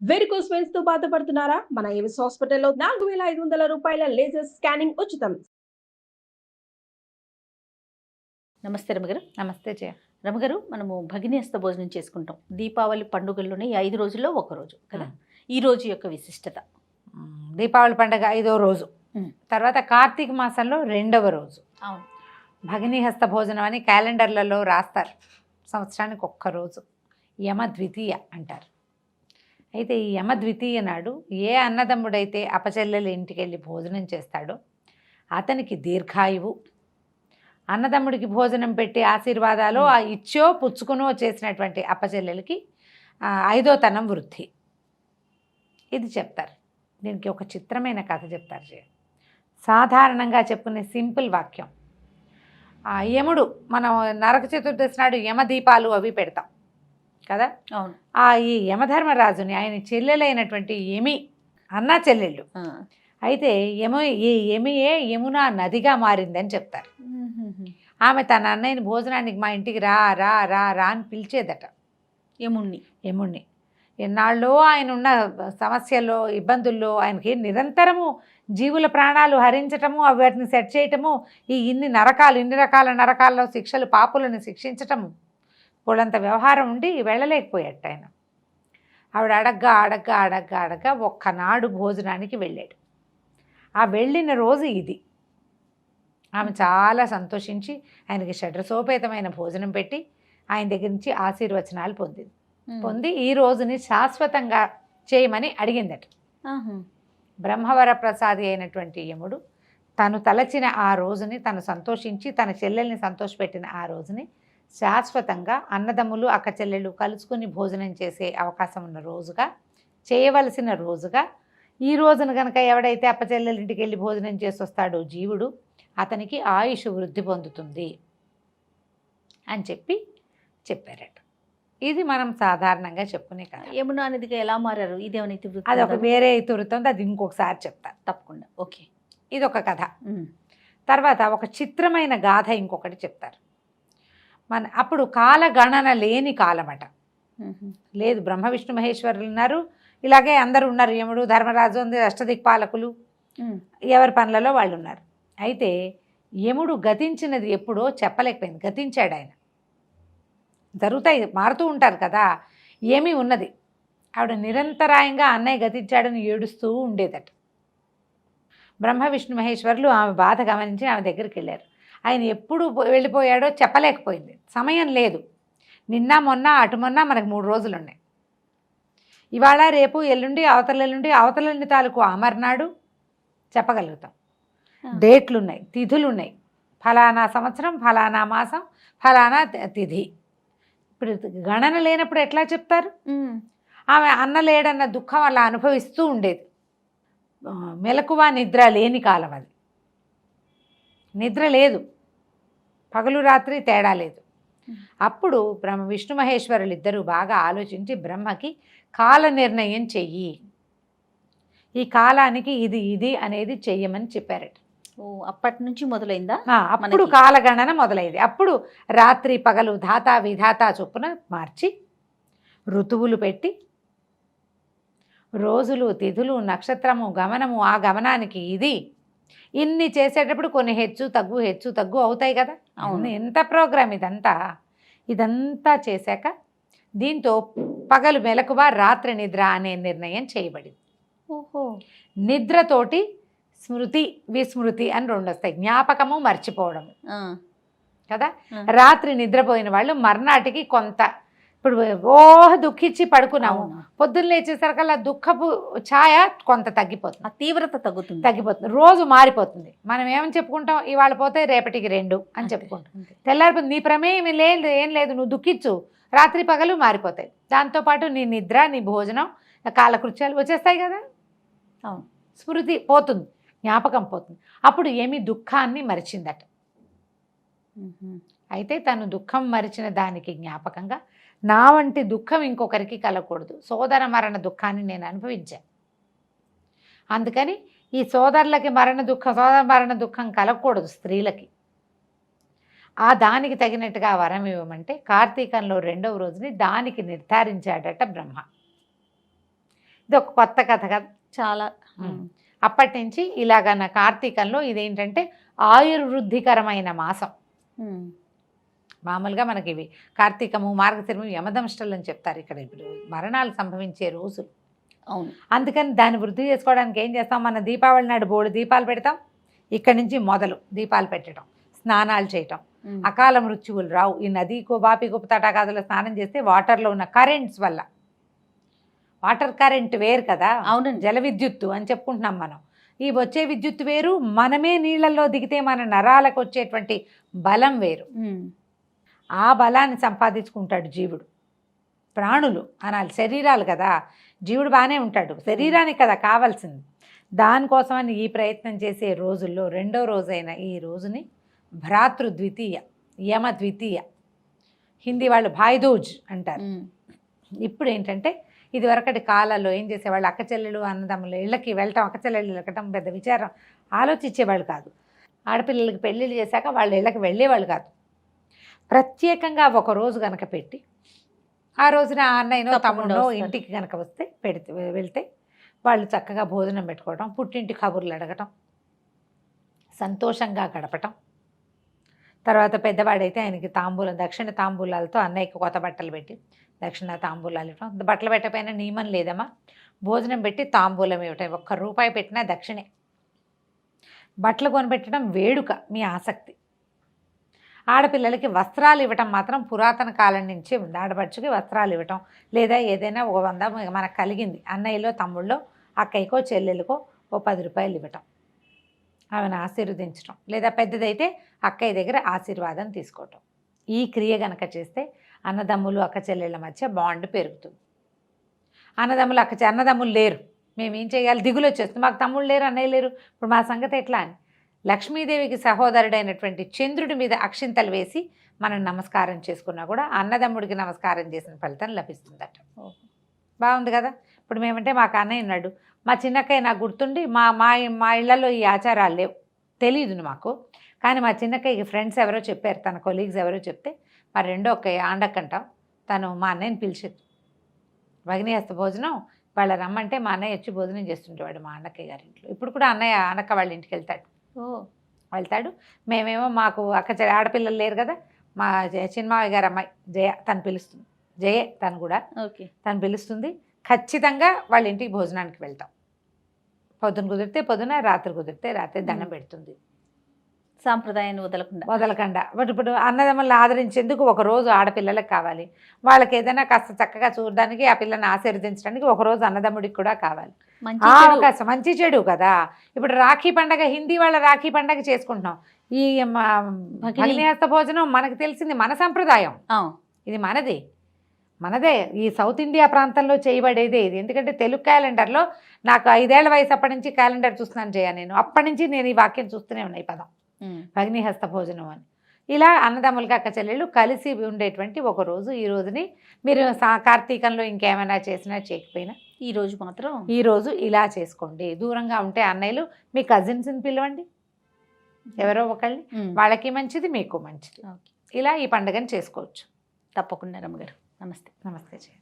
Varicose veins తో బాధపడుతున్నారా? మన ఏవిస్ హాస్పిటల్లో 4500 రూపాయల లేజర్ స్కానింగ్ ఉచితం. నమస్తే రమగారు. నమస్తే జయ. రమగారు, మనము భగినిహస్త భోజనం చేసుకుంటాం దీపావళి పండుగల్లోనే 5 రోజుల్లో ఒక రోజు కదా. ఈ రోజు యొక్క విశిష్టత దీపావళి పండుగ 5వ రోజు, తర్వాత కార్తీక మాసంలో 2వ రోజు. అవును, భగినిహస్త భోజనం అని క్యాలెండర్లలో రాస్తారు. సంవత్సరానికి ఒక్క రోజు యమ ద్వితీయ అంటారు. అయితే ఈ యమ ద్వితీయ నాడు ఏ అన్నదమ్ముడైతే అపచెల్లెల ఇంటికి వెళ్ళి భోజనం చేస్తాడో అతనికి దీర్ఘాయువు, అన్నదమ్ముడికి భోజనం పెట్టి ఆశీర్వాదాలు ఇచ్చో పుచ్చుకునో చేసినటువంటి అప్పచెల్లెలకి 5వ తనం వృద్ధి. ఇది చెప్తారు. దీనికి ఒక చిత్రమైన కథ చెప్తారు జయ. సాధారణంగా చెప్పుకునే సింపుల్ వాక్యం, యముడు మనం నరక చతుర్దశి నాడు యమ దీపాలు అవి పెడతాం కదా. అవును. ఈ యమధర్మరాజుని ఆయన చెల్లెలైనటువంటి యమి అన్న చెల్లెళ్ళు అయితే యమియే యమునా నదిగా మారిందని చెప్తారు. ఆమె తన అన్నయ్యని భోజనానికి మా ఇంటికి రా రా రా రా అని పిలిచేదట యముణ్ణి. ఎన్నాళ్ళో ఆయన ఉన్న సమస్యల్లో ఇబ్బందుల్లో ఆయనకి నిరంతరము జీవుల ప్రాణాలు హరించటము, వాటిని సెట్ చేయటము, ఇన్ని రకాల నరకాల్లో శిక్షలు, పాపులను శిక్షించటము, వాళ్ళంత వ్యవహారం ఉండి వెళ్ళలేకపోయాట ఆయన. ఆవిడ అడగ్గా ఒక్కనాడు భోజనానికి వెళ్ళాడు. ఆ వెళ్ళిన రోజు ఇది. ఆమె చాలా సంతోషించి ఆయనకి షడ్రసోపేతమైన భోజనం పెట్టి ఆయన దగ్గర నుంచి ఆశీర్వచనాలు పొంది ఈ రోజుని శాశ్వతంగా చేయమని అడిగిందట. బ్రహ్మవర ప్రసాది అయినటువంటి యముడు తను తలచిన ఆ రోజుని, తను సంతోషించి తన చెల్లెల్ని సంతోషపెట్టిన ఆ రోజుని శాశ్వతంగా అన్నదమ్ములు అక్క చెల్లెళ్ళు కలుసుకుని భోజనం చేసే అవకాశం ఉన్న రోజుగా, చేయవలసిన రోజుగా, ఈ రోజున కనుక ఎవడైతే అప్పచెల్లెలింటికి వెళ్ళి భోజనం చేసి వస్తాడో జీవుడు, అతనికి ఆయుష్ వృద్ధి పొందుతుంది అని చెప్పారట. ఇది మనం సాధారణంగా చెప్పుకునే కదా. యమునా నదిగా ఎలా మారారు? ఇదేమైనా అది ఒక వేరే ఇతివృత్తం, అది ఇంకొకసారి చెప్తాను తప్పకుండా. ఓకే, ఇది ఒక కథ. తర్వాత ఒక చిత్రమైన గాథ ఇంకొకటి చెప్తారు. అప్పుడు కాలగణన లేని కాలమట. లేదు, బ్రహ్మ విష్ణు మహేశ్వరులు ఉన్నారు, ఇలాగే అందరూ ఉన్నారు. యముడు, ధర్మరాజు, అష్టదిక్పాలకులు, ఎవరి పనులలో వాళ్ళు ఉన్నారు. అయితే యముడు గతించినది ఎప్పుడో చెప్పలేకపోయింది. గతించాడు ఆయన. జరుగుతాయి, మారుతూ ఉంటారు కదా. ఏమీ ఉన్నది, ఆవిడ నిరంతరాయంగా అన్నయ్య గతించాడని ఏడుస్తూ ఉండేదట. బ్రహ్మ విష్ణు మహేశ్వరులు ఆమె బాధ గమనించి ఆమె దగ్గరికి వెళ్ళారు. ఆయన ఎప్పుడు వెళ్ళిపోయాడో చెప్పలేకపోయింది. సమయం లేదు. నిన్న మొన్న అటు మొన్న మనకు 3 రోజులు ఉన్నాయి. ఇవాళ రేపు ఎల్లుండి అవతలెల్లుండి తాలూకు అమర్నాడు చెప్పగలుగుతాం. డేట్లు ఉన్నాయి, తిథులు ఉన్నాయి. ఫలానా సంవత్సరం, ఫలానా మాసం, ఫలానా తిథి. ఇప్పుడు గణన లేనప్పుడు ఎట్లా చెప్తారు? ఆమె అన్న లేడన్న దుఃఖం అలా అనుభవిస్తూ ఉండేది. మెలకువ నిద్ర లేని కాలం అది. నిద్ర లేదు, పగలు రాత్రి తేడా లేదు. అప్పుడు విష్ణు మహేశ్వరులు ఇద్దరూ బాగా ఆలోచించి బ్రహ్మకి కాల నిర్ణయం చెయ్యి, ఈ కాలానికి ఇది అనేది చెయ్యమని చెప్పారట. అప్పటి నుంచి మొదలైందా? అప్పుడు కాలగణన మొదలైంది. అప్పుడు రాత్రి పగలు ధాత విధాత చొప్పున మార్చి ఋతువులు పెట్టి రోజులు, తిథులు, నక్షత్రము, గమనము, ఆ గమనానికి ఇన్ని చేసేటప్పుడు కొన్ని హెచ్చు తగ్గు అవుతాయి కదా. అవును, ఎంత ప్రోగ్రామ్ ఇదంతా చేశాక దీంతో పగలు మెలకువ, రాత్రి నిద్ర అనే నిర్ణయం చేయబడింది. నిద్రతోటి స్మృతి, విస్మృతి అని 2 వస్తాయి. జ్ఞాపకము, మర్చిపోవడము కదా. రాత్రి నిద్రపోయిన వాళ్ళు మర్నాటికి కొంత, ఇప్పుడు దుఃఖించి పడుకున్నాము, పొద్దున్న లేచేసరికల్లా దుఃఖపు ఛాయ కొంత తగ్గిపోతుంది, తీవ్రత తగ్గిపోతుంది, రోజు మారిపోతుంది. మనం ఏమని చెప్పుకుంటాం? ఇవాళ పోతే రేపటికి 2 అని చెప్పుకుంటాం. తెల్లారిపోతుంది, నీ ప్రమేయం ఏం లేదు, నువ్వు దుఃఖించు, రాత్రి పగలు మారిపోతాయి. దాంతోపాటు నీ నిద్ర, నీ భోజనం, కాలకృత్యాలు వచ్చేస్తాయి కదా. అవును, స్మృతి పోతుంది, జ్ఞాపకం పోతుంది. అప్పుడు ఏమి దుఃఖాన్ని మరిచిందట. అయితే తను దుఃఖం మరిచిన దానికి జ్ఞాపకంగా నా వంటి దుఃఖం ఇంకొకరికి కలగకూడదు, సోదర మరణ దుఃఖాన్ని నేను అనుభవించాను, అందుకని ఈ సోదర మరణ దుఃఖం కలగకూడదు స్త్రీలకి. ఆ దానికి తగినట్టుగా వరం ఇవ్వమంటే కార్తీకంలో 2వ రోజుని దానికి నిర్ధారించాడట బ్రహ్మ. ఇది ఒక కొత్త కథ కదా. చాలా అప్పటి నుంచి ఇలాగ కార్తీకంలో ఇదేంటంటే ఆయుర్వృద్ధికరమైన మాసం. మామూలుగా మనకి ఇవి కార్తీకము, మార్గశిరము, యమదంష్టలు అని చెప్తారు. ఇక్కడ ఇప్పుడు మరణాలు సంభవించే రోజులు. అవును. అందుకని దాన్ని వృద్ధి చేసుకోవడానికి ఏం చేస్తాం, మన దీపావళి నాడు బోడు దీపాలు పెడతాం. ఇక్కడి నుంచి మొదలు దీపాలు పెట్టడం, స్నానాలు చేయటం, అకాల మృత్యువులు రావు. ఈ నదీకో బాపికో తటాకాదులో స్నానం చేస్తే వాటర్లో ఉన్న కరెంట్స్ వల్ల, వాటర్ కరెంట్ వేరు కదా, అవునండి, జల విద్యుత్తు అని చెప్పుకుంటున్నాం మనం. ఈ వచ్చే విద్యుత్ వేరు, మనమే నీళ్ళల్లో దిగితే మన నరాలకు వచ్చేటువంటి బలం వేరు. ఆ బలాన్ని సంపాదించుకుంటాడు జీవుడు. ప్రాణులు అనాలి, శరీరాలు కదా. జీవుడు బాగానే ఉంటాడు, శరీరానికి కదా కావాల్సింది. దానికోసమని ఈ ప్రయత్నం చేసే రోజుల్లో రెండో రోజైన ఈ రోజుని భ్రాతృ ద్వితీయ, యమ ద్వితీయ, హిందీ వాళ్ళు భాయ్దూజ్ అంటారు. ఇప్పుడు ఏంటంటే ఇదివరకటి కాలాల్లో ఏం చేసేవాళ్ళు, అక్క చెల్లెలు అన్నదమ్ములు ఇళ్ళకి వెళ్ళటం, అక్క చెల్లెళ్ళు వెళ్ళటం పెద్ద విచారం ఆలోచించేవాళ్ళు కాదు. ఆడపిల్లలకి పెళ్ళిళ్ళు చేశాక వాళ్ళ ఇళ్ళకి వెళ్ళేవాళ్ళు కాదు. ప్రత్యేకంగా ఒక రోజు కనుక పెట్టి ఆ రోజున అన్నయ్యనో తమ్ముడో ఇంటికి కనుక వస్తే వెళ్తే వాళ్ళు చక్కగా భోజనం పెట్టుకోవడం, పుట్టింటి కబుర్లు అడగటం, సంతోషంగా గడపటం. తర్వాత పెద్దవాడైతే ఆయనకి తాంబూలం, దక్షిణ తాంబూలాలతో అన్నయ్యకి కొత్త బట్టలు పెట్టి దక్షిణ తాంబూలాలు ఇవ్వటం. బట్టలు పెట్టకపోయినా నియమం లేదమ్మా, భోజనం పెట్టి తాంబూలం ఇవ్వటం. ₹1 పెట్టినా దక్షిణే. బట్టలు కొనిపెట్టడం వేడుక, మీ ఆసక్తి. ఆడపిల్లలకి వస్త్రాలు ఇవ్వటం మాత్రం పురాతన కాలం నుంచి ఉంది. ఆడపడుచుకి వస్త్రాలు ఇవ్వటం, లేదా ఏదైనా ఒక 100 మనకు కలిగింది అన్నయ్యలో తమ్ముళ్ళో అక్కయ్యకో చెల్లెలకో ₹10 ఇవ్వటం, ఆమెను ఆశీర్వదించడం, లేదా పెద్దదైతే అక్కయ్య దగ్గర ఆశీర్వాదం తీసుకోవటం. ఈ క్రియ గనక చేస్తే అన్నదమ్ములు అక్క చెల్లెళ్ళ మధ్య బాండ్ పెరుగుతుంది. అన్నదమ్ములు లేరు, మేమేం చేయాలి, దిగులు వచ్చేస్తుంది, మాకు తమ్ముళ్ళు లేరు, అన్నయ్య లేరు, ఇప్పుడు మా సంగతి ఎట్లా అని లక్ష్మీదేవికి సహోదరుడైనటువంటి చంద్రుడి మీద అక్షింతలు వేసి మనం నమస్కారం చేసుకున్నా కూడా అన్నదమ్ముడికి నమస్కారం చేసిన ఫలితం లభిస్తుందట. బాగుంది కదా. ఇప్పుడు మేమంటే మాకు అన్నయ్య ఉన్నాడు, మా చిన్నక్కయ్య నాకు గుర్తుండి మా మా ఇళ్లలో ఈ ఆచారాలు లేవు, తెలియదు మాకు. కానీ మా చిన్నక్కయ్యకి ఫ్రెండ్స్ ఎవరో చెప్పారు, తన కొలీగ్స్ ఎవరో చెప్తే మా రెండో అక్కయ్య ఆండక్కంటాం, తను మా అన్నయ్యని పిలిచేది భగినీహస్త భోజనం వాళ్ళ రమ్మంటే మా అన్నయ్య వచ్చి భోజనం చేస్తుంటేవాడు మా ఆండక్కయ్య గారి ఇంట్లో. ఇప్పుడు కూడా అన్నయ్య ఆనక్క వాళ్ళ ఇంటికి వెళ్తాడు. మేమేమో మాకు ఆడపిల్లలు లేరు కదా, మా చిన్నమావయ్య గారు అమ్మాయి జయ తను పిలుస్తుంది, జయే తను కూడా తను పిలుస్తుంది. ఖచ్చితంగా వాళ్ళ ఇంటికి భోజనానికి వెళ్తాం. పొద్దున కుదిరితే పొద్దున, రాత్రి కుదిరితే రాత్రి దండం పెడుతుంది. సాంప్రదాయాన్ని వదలకుండా. బట్ ఇప్పుడు అన్నదమ్ములను ఆదరించేందుకు ఒక రోజు ఆడపిల్లలకు కావాలి. వాళ్ళకి ఏదైనా కాస్త చక్కగా చూడడానికి, ఆ పిల్లని ఆశీర్వదించడానికి ఒక రోజు అన్నదమ్ముడికి కూడా కావాలి. అవకాశం మంచి చెడు కదా. ఇప్పుడు రాఖీ పండగ, హిందీ వాళ్ళ రాఖీ పండగ చేసుకుంటున్నాం. ఈ భగినీహస్త భోజనం మనకు తెలిసింది మన సంప్రదాయం, ఇది మనదే. ఈ సౌత్ ఇండియా ప్రాంతంలో చేయబడేదే ఇది. ఎందుకంటే తెలుగు క్యాలెండర్లో నాకు 5 ఏళ్ల వయసు అప్పటి నుంచి క్యాలెండర్ చూస్తున్నాను జయ. నేను అప్పటి నుంచి నేను ఈ వాక్యం చూస్తూనే ఉన్నాయి, పదం భగినీహస్త భోజనం అని. ఇలా అన్నదమ్ములుగా అక్క చెల్లెళ్ళు కలిసి ఉండేటువంటి ఒక రోజు. ఈ రోజుని మీరు కార్తీకంలో ఇంకేమైనా చేసినా చేయకపోయినా ఈ రోజు ఇలా చేసుకోండి. దూరంగా ఉంటే అన్నయ్యలు మీ కజిన్స్ని పిలవండి, ఎవరో ఒకళ్ళని, వాళ్ళకి మంచిది మీకు మంచిది. ఇలా ఈ పండుగను చేసుకోవచ్చు. తప్పకుండా రమ్మగారు. నమస్తే. నమస్తే జయ.